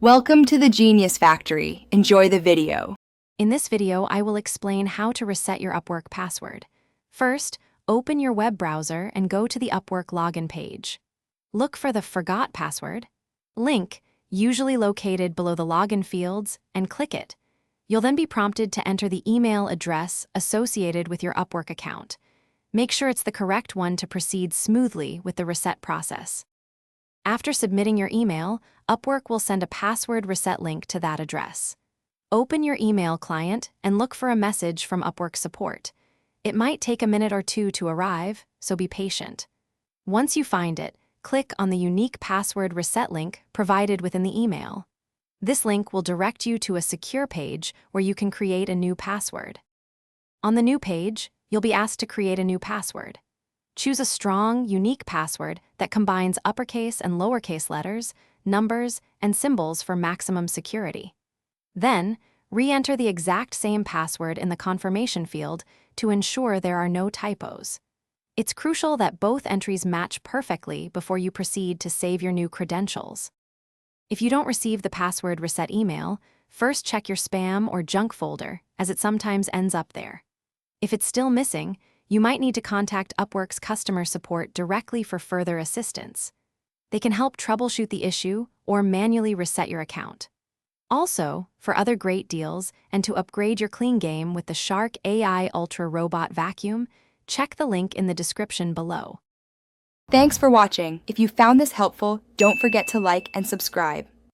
Welcome to the Genius Factory. Enjoy the video. In this video, I will explain how to reset your Upwork password. First, open your web browser and go to the Upwork login page. Look for the Forgot Password link, usually located below the login fields, and click it. You'll then be prompted to enter the email address associated with your Upwork account. Make sure it's the correct one to proceed smoothly with the reset process. After submitting your email, Upwork will send a password reset link to that address. Open your email client and look for a message from Upwork support. It might take a minute or two to arrive, so be patient. Once you find it, click on the unique password reset link provided within the email. This link will direct you to a secure page where you can create a new password. On the new page, you'll be asked to create a new password. Choose a strong, unique password that combines uppercase and lowercase letters, numbers, and symbols for maximum security. Then, re-enter the exact same password in the confirmation field to ensure there are no typos. It's crucial that both entries match perfectly before you proceed to save your new credentials. If you don't receive the password reset email, first check your spam or junk folder, as it sometimes ends up there. If it's still missing, you might need to contact Upwork's customer support directly for further assistance. They can help troubleshoot the issue or manually reset your account. Also, for other great deals and to upgrade your clean game with the Shark AI Ultra Robot Vacuum, check the link in the description below. Thanks for watching. If you found this helpful, don't forget to like and subscribe.